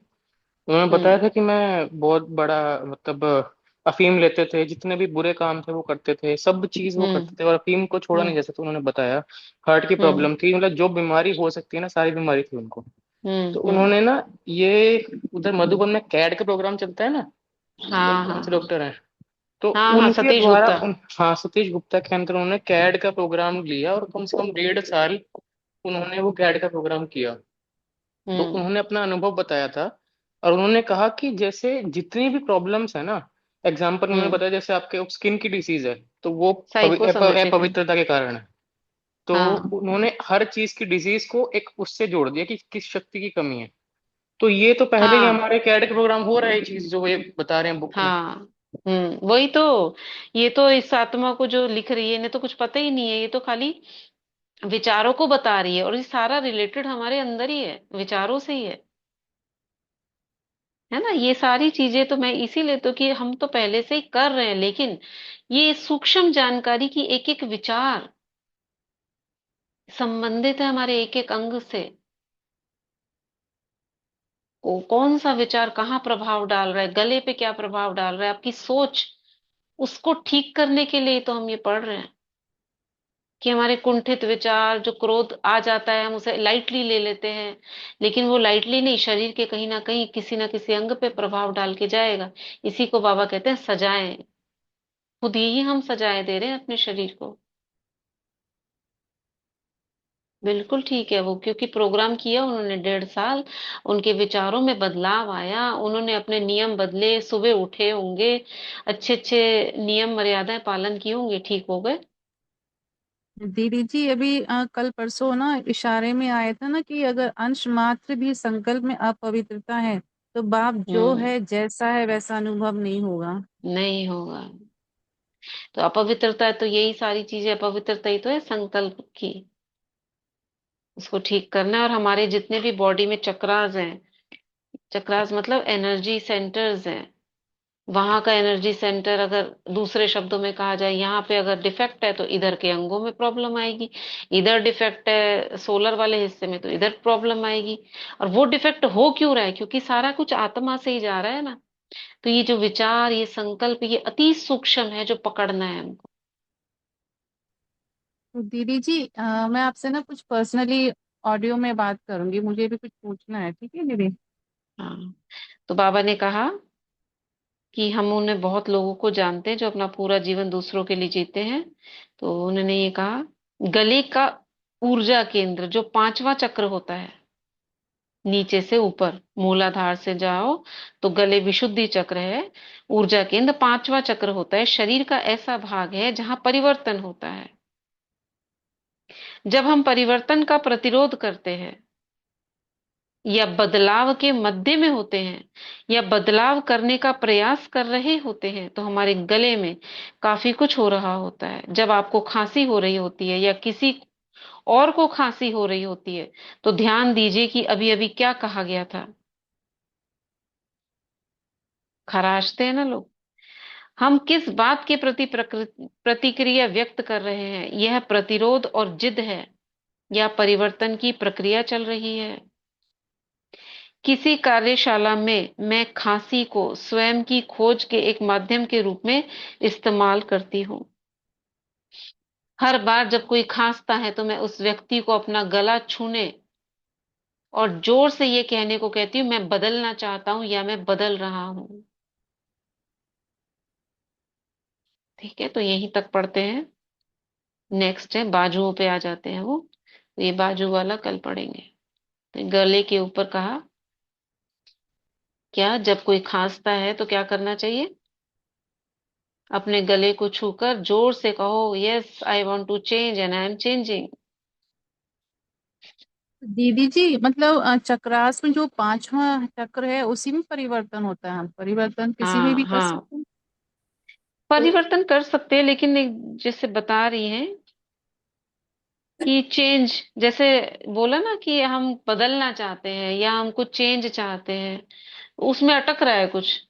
उन्होंने बताया हम्म। था कि मैं बहुत बड़ा, मतलब अफीम लेते थे, जितने भी बुरे काम थे वो करते थे, सब चीज वो हम्म। करते थे और अफीम को छोड़ा नहीं हम्म। जा सकता। उन्होंने बताया हार्ट की हम्म। प्रॉब्लम थी, मतलब जो बीमारी हो सकती है ना, सारी बीमारी थी उनको। हम्म। तो उन्होंने ना ये, उधर मधुबन में कैड का प्रोग्राम चलता है ना, वो हाँ कौन से हाँ डॉक्टर हैं, तो हाँ हाँ, उनके सतीश द्वारा गुप्ता। हाँ, सतीश गुप्ता के अंदर उन्होंने कैड का प्रोग्राम लिया और कम से कम 1.5 साल उन्होंने वो कैड का प्रोग्राम किया। तो हम्म। उन्होंने अपना अनुभव बताया था और उन्होंने कहा कि जैसे जितनी भी प्रॉब्लम्स है ना, एग्जाम्पल उन्होंने हम्म। बताया जैसे आपके स्किन की डिसीज है तो वो साइकोसोमेटिक है। अपवित्रता के कारण है। तो हाँ उन्होंने हर चीज की डिजीज को एक उससे जोड़ दिया कि किस शक्ति की कमी है। तो ये तो पहले ही हाँ हमारे कैड के प्रोग्राम हो रहा है, ये चीज जो ये बता रहे हैं बुक में। हाँ। वही तो। ये तो इस आत्मा को जो लिख रही है इन्हें तो कुछ पता ही नहीं है, ये तो खाली विचारों को बता रही है, और ये सारा रिलेटेड हमारे अंदर ही है, विचारों से ही है ना। ये सारी चीजें तो मैं इसीलिए तो कि हम तो पहले से ही कर रहे हैं, लेकिन ये सूक्ष्म जानकारी की एक एक विचार संबंधित है हमारे एक एक अंग से। कौन सा विचार कहाँ प्रभाव डाल रहा है, गले पे क्या प्रभाव डाल रहा है, आपकी सोच, उसको ठीक करने के लिए तो हम ये पढ़ रहे हैं। कि हमारे कुंठित विचार, जो क्रोध आ जाता है हम उसे लाइटली ले लेते हैं, लेकिन वो लाइटली नहीं, शरीर के कहीं ना कहीं किसी ना किसी अंग पे प्रभाव डाल के जाएगा। इसी को बाबा कहते हैं सजाएं। खुद ही हम सजाए दे रहे हैं अपने शरीर को। बिल्कुल ठीक है वो, क्योंकि प्रोग्राम किया उन्होंने 1.5 साल, उनके विचारों में बदलाव आया, उन्होंने अपने नियम बदले, सुबह उठे होंगे, अच्छे अच्छे नियम मर्यादाएं पालन किए होंगे, ठीक हो गए। दीदी जी अभी कल परसों ना इशारे में आया था ना कि अगर अंश मात्र भी संकल्प में अपवित्रता है तो बाप जो हम्म। है जैसा है वैसा अनुभव नहीं होगा। नहीं होगा। तो अपवित्रता है तो यही सारी चीजें, अपवित्रता ही तो है संकल्प की। उसको ठीक करना है, और हमारे जितने भी बॉडी में चक्रास हैं, चक्रास मतलब एनर्जी सेंटर्स हैं, वहां का एनर्जी सेंटर, अगर दूसरे शब्दों में कहा जाए, यहाँ पे अगर डिफेक्ट है तो इधर के अंगों में प्रॉब्लम आएगी। इधर डिफेक्ट है सोलर वाले हिस्से में तो इधर प्रॉब्लम आएगी। और वो डिफेक्ट हो क्यों रहा है, क्योंकि सारा कुछ आत्मा से ही जा रहा है ना। तो ये जो विचार, ये संकल्प, ये अति सूक्ष्म है जो पकड़ना है हमको। तो दीदी जी मैं आपसे ना कुछ पर्सनली ऑडियो में बात करूंगी, मुझे भी कुछ पूछना है, ठीक है दीदी। हाँ। तो बाबा ने कहा कि हम उन्हें बहुत लोगों को जानते हैं जो अपना पूरा जीवन दूसरों के लिए जीते हैं। तो उन्होंने ये कहा, गले का ऊर्जा केंद्र जो 5वां चक्र होता है, नीचे से ऊपर मूलाधार से जाओ तो गले विशुद्धि चक्र है। ऊर्जा केंद्र 5वां चक्र होता है, शरीर का ऐसा भाग है जहां परिवर्तन होता है। जब हम परिवर्तन का प्रतिरोध करते हैं या बदलाव के मध्य में होते हैं या बदलाव करने का प्रयास कर रहे होते हैं तो हमारे गले में काफी कुछ हो रहा होता है। जब आपको खांसी हो रही होती है या किसी और को खांसी हो रही होती है, तो ध्यान दीजिए कि अभी अभी क्या कहा गया था। खराशते हैं ना लोग। हम किस बात के प्रति प्रतिक्रिया व्यक्त कर रहे हैं? यह प्रतिरोध और जिद है या परिवर्तन की प्रक्रिया चल रही है? किसी कार्यशाला में मैं खांसी को स्वयं की खोज के एक माध्यम के रूप में इस्तेमाल करती हूँ। हर बार जब कोई खांसता है तो मैं उस व्यक्ति को अपना गला छूने और जोर से ये कहने को कहती हूँ, मैं बदलना चाहता हूं या मैं बदल रहा हूं। ठीक है, तो यहीं तक पढ़ते हैं। नेक्स्ट है बाजुओं पे आ जाते हैं वो, तो ये बाजू वाला कल पढ़ेंगे। तो गले के ऊपर कहा क्या, जब कोई खांसता है तो क्या करना चाहिए? अपने गले को छूकर जोर से कहो, yes I want to change and I am changing. दीदी जी मतलब चक्रास में जो पांचवा चक्र है उसी में परिवर्तन होता है, हम परिवर्तन किसी में हाँ भी कर हाँ, सकते हैं। परिवर्तन कर सकते हैं, लेकिन जैसे बता रही हैं कि चेंज, जैसे बोला ना कि हम बदलना चाहते हैं या हम कुछ चेंज चाहते हैं, उसमें अटक रहा है कुछ।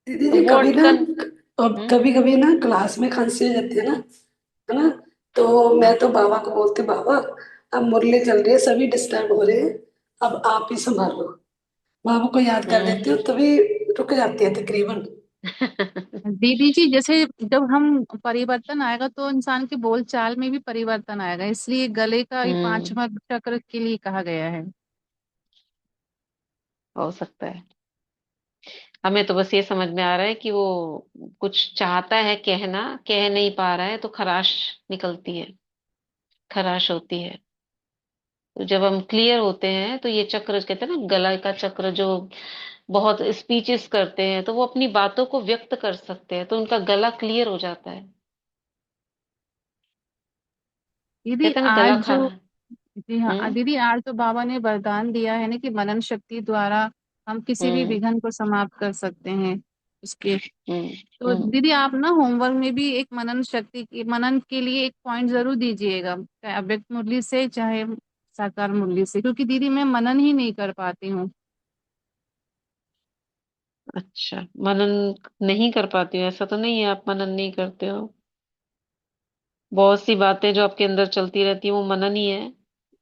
दीदी तो जी कभी वर्ड ना, का अब कभी कभी ना क्लास में खांसी हो जाती है ना, तो मैं तो बाबा को बोलती, बाबा अब मुरली चल रही है, सभी डिस्टर्ब हो रहे हैं, अब आप ही संभाल लो। बाबा को याद कर देती हूँ, तभी रुक जाती है तकरीबन। दीदी जी जैसे जब हम परिवर्तन आएगा तो इंसान के बोल चाल में भी परिवर्तन आएगा, इसलिए गले का ये हम्म, पांचवा चक्र के लिए कहा गया है। हो सकता है। हमें तो बस ये समझ में आ रहा है कि वो कुछ चाहता है कहना, कह नहीं पा रहा है, तो खराश निकलती है, खराश होती है। तो जब हम क्लियर होते हैं तो ये चक्र कहते हैं ना, गला का चक्र, जो बहुत स्पीचेस करते हैं तो वो अपनी बातों को व्यक्त कर सकते हैं, तो उनका गला क्लियर हो जाता है। दीदी कहते हैं ना आज गला जो, खरा। जी हाँ हम्म दीदी आज तो बाबा ने वरदान दिया है ना कि मनन शक्ति द्वारा हम किसी भी हम्म विघ्न को समाप्त कर सकते हैं उसके। हम्म तो हम्म। दीदी आप ना होमवर्क में भी एक मनन शक्ति की, मनन के लिए एक पॉइंट जरूर दीजिएगा, चाहे अव्यक्त मुरली से चाहे साकार मुरली से, क्योंकि दीदी मैं मनन ही नहीं कर पाती हूँ। अच्छा, मनन नहीं कर पाती हो? ऐसा तो नहीं है आप मनन नहीं करते हो। बहुत सी बातें जो आपके अंदर चलती रहती है वो मनन ही है।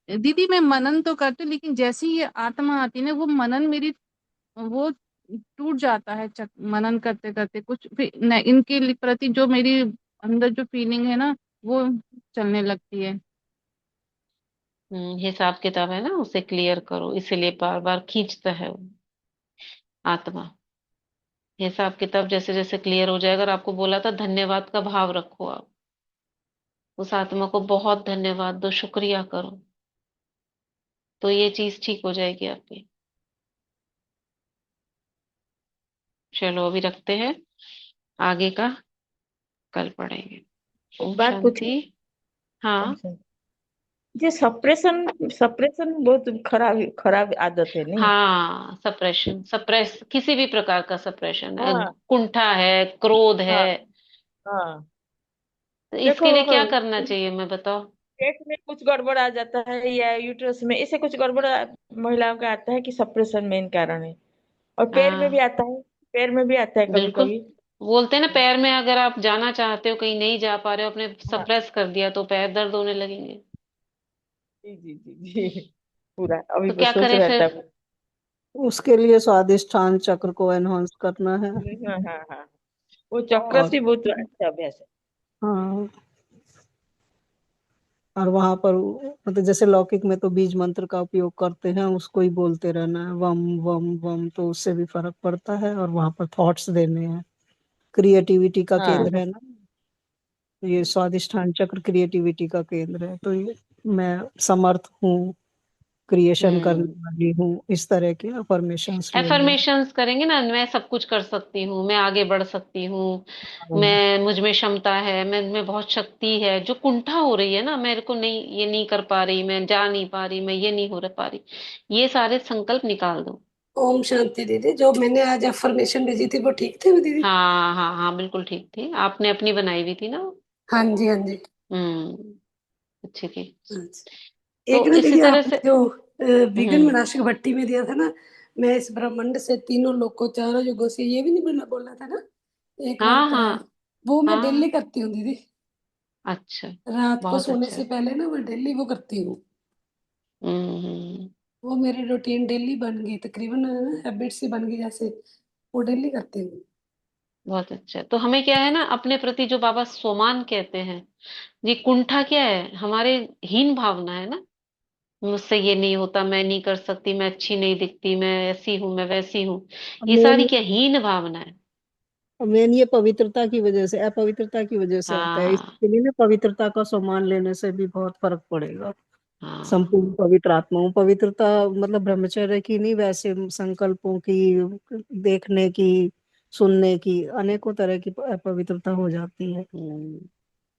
दीदी मैं मनन तो करती हूँ, लेकिन जैसे ही ये आत्मा आती है ना वो मनन मेरी, वो टूट जाता है मनन करते करते कुछ फिर न, प्रति जो मेरी अंदर जो फीलिंग है ना वो चलने लगती है। हिसाब किताब है ना, उसे क्लियर करो, इसीलिए बार बार खींचता है वो आत्मा। हिसाब किताब जैसे जैसे क्लियर हो जाएगा, और आपको बोला था धन्यवाद का भाव रखो आप, उस आत्मा को बहुत धन्यवाद दो, शुक्रिया करो, तो ये चीज ठीक हो जाएगी आपकी। चलो अभी रखते हैं, आगे का कल पढ़ेंगे। एक ओम बात पूछी। शांति। हाँ ये सप्रेशन सप्रेशन बहुत खराब खराब आदत है नहीं। हाँ, सप्रेशन, सप्रेस किसी भी प्रकार का सप्रेशन है, हाँ कुंठा है, क्रोध है, हाँ हाँ। तो देखो इसके लिए क्या करना चाहिए, मैं बताओ। पेट में कुछ गड़बड़ आ जाता है या यूट्रस में, इससे कुछ गड़बड़ महिलाओं का आता है कि सप्रेशन मेन कारण है। और पैर में भी हाँ आता है, पैर में भी आता है कभी बिल्कुल, कभी। बोलते हैं ना पैर में अगर आप जाना चाहते हो, कहीं नहीं जा पा रहे हो, आपने हाँ सप्रेस कर दिया तो पैर दर्द होने लगेंगे। जी जी जी जी। पूरा अभी तो वो क्या सोच करें रहा था। फिर? उसके लिए स्वादिष्ठान चक्र को एनहांस करना है। हाँ हाँ हाँ। वो चक्रस और ही बहुत अच्छा अभ्यास है। हाँ, और वहां पर मतलब जैसे लौकिक में तो बीज मंत्र का उपयोग करते हैं, उसको ही बोलते रहना है, वम वम वम, तो उससे भी फर्क पड़ता है। और वहां पर थॉट्स देने हैं। क्रिएटिविटी का हाँ केंद्र है ना, ये स्वादिष्ठान चक्र क्रिएटिविटी का केंद्र है, तो ये मैं समर्थ हूँ, क्रिएशन करने हम्म, वाली हूँ, इस तरह के अफर्मेशंस लेने हैं। एफर्मेशंस करेंगे ना, मैं सब कुछ कर सकती हूँ, मैं आगे बढ़ सकती हूँ, मैं मुझ में क्षमता है, मैं में बहुत शक्ति है, जो कुंठा हो रही है ना, मेरे को नहीं, ये नहीं कर पा रही, मैं जा नहीं पा रही, मैं ये नहीं हो रहा पा रही, ये सारे संकल्प निकाल दो। ओम शांति दीदी, जो मैंने आज अफर्मेशन भेजी थी वो ठीक थे वो दीदी? हाँ हाँ हाँ, बिल्कुल ठीक थी, आपने अपनी बनाई हुई थी ना। हाँ जी हाँ जी। अच्छी थी। अच्छा। तो एक ना इसी दीदी तरह आपने से जो विघ्न हम्म विनाशक भट्टी में दिया था ना, मैं इस ब्रह्मांड से तीनों लोकों चारों युगों से, ये भी नहीं बोला था ना, एक हाँ मंत्र है, हाँ वो मैं हाँ। डेली करती हूँ दीदी। अच्छा। रात को बहुत सोने अच्छा से है। पहले ना मैं डेली वो करती हूँ। हम्म। वो मेरी रूटीन डेली बन गई, तकरीबन हैबिट सी बन गई, जैसे वो डेली करती हूँ। बहुत अच्छा है। तो हमें क्या है ना, अपने प्रति जो बाबा सोमान कहते हैं, ये कुंठा क्या है, हमारे हीन भावना है ना। मुझसे ये नहीं होता, मैं नहीं कर सकती, मैं अच्छी नहीं दिखती, मैं ऐसी हूं, मैं वैसी हूँ। ये मेन सारी क्या हीन भावना है। मेन ये पवित्रता की वजह से, अपवित्रता की वजह से होता है, हाँ इसके लिए ना पवित्रता का सम्मान लेने से भी बहुत फर्क पड़ेगा। संपूर्ण हाँ पवित्र आत्माओं, पवित्रता मतलब ब्रह्मचर्य की नहीं, वैसे संकल्पों की, देखने की, सुनने की, अनेकों तरह की पवित्रता हो जाती है। हम्म।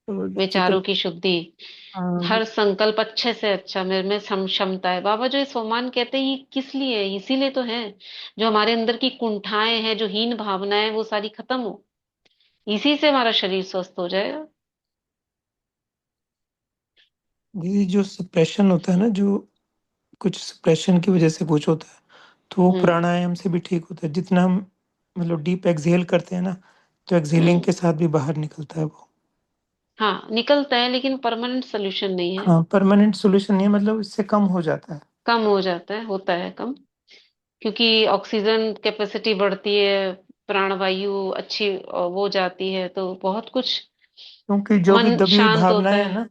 तो जितना विचारों की शुद्धि, हाँ, हर संकल्प अच्छे से अच्छा मेरे में क्षमता है। बाबा जो ये सोमान कहते हैं, ये किस लिए है? इसीलिए तो है, जो हमारे अंदर की कुंठाएं हैं, जो हीन भावनाएं, वो सारी खत्म हो। इसी से हमारा शरीर स्वस्थ हो जाएगा। दीदी जो सप्रेशन होता है ना, जो कुछ सप्रेशन की वजह से कुछ होता है, तो वो हम्म प्राणायाम से भी ठीक होता है। जितना हम मतलब डीप एक्सहेल करते हैं ना, तो एक्सहेलिंग हम्म। के साथ भी बाहर निकलता है वो। हाँ निकलता है, लेकिन परमानेंट सोल्यूशन नहीं है। हाँ, परमानेंट सॉल्यूशन नहीं है, मतलब इससे कम हो जाता है। कम हो जाता है, होता है कम, क्योंकि ऑक्सीजन कैपेसिटी बढ़ती है, प्राणवायु अच्छी वो जाती है, तो बहुत कुछ, क्योंकि जो भी मन दबी हुई शांत होता भावनाएं है है। ना,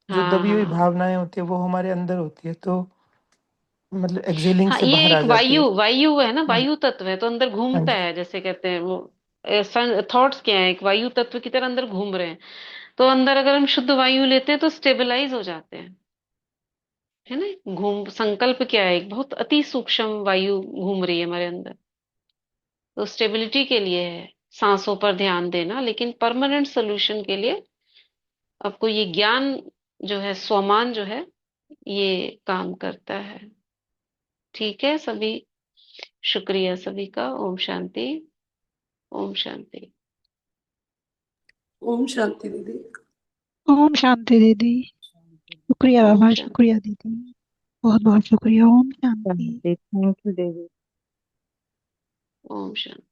जो हाँ दबी हुई हाँ भावनाएं होती है वो हमारे अंदर होती है, तो मतलब एक्सहेलिंग हाँ। से ये बाहर आ एक जाती है। वायु वायु है ना, हाँ वायु तत्व है, तो अंदर हाँ घूमता जी। है, जैसे कहते हैं वो थॉट्स क्या है, एक वायु तत्व की तरह अंदर घूम रहे हैं। तो अंदर अगर हम शुद्ध वायु लेते हैं तो स्टेबलाइज हो जाते हैं, है ना। घूम संकल्प क्या है, एक बहुत अति सूक्ष्म वायु घूम रही है हमारे अंदर, तो स्टेबिलिटी के लिए है सांसों पर ध्यान देना, लेकिन परमानेंट सोल्यूशन के लिए आपको ये ज्ञान जो है, स्वमान जो है, ये काम करता है। ठीक है सभी, शुक्रिया सभी का। ओम शांति। ओम शांति। ओम शांति दीदी। ओम शांति दीदी। शुक्रिया ओम बाबा, शांति। शुक्रिया दीदी, बहुत बहुत शुक्रिया। ओम शांति। Thank you Devi. ओम शांति।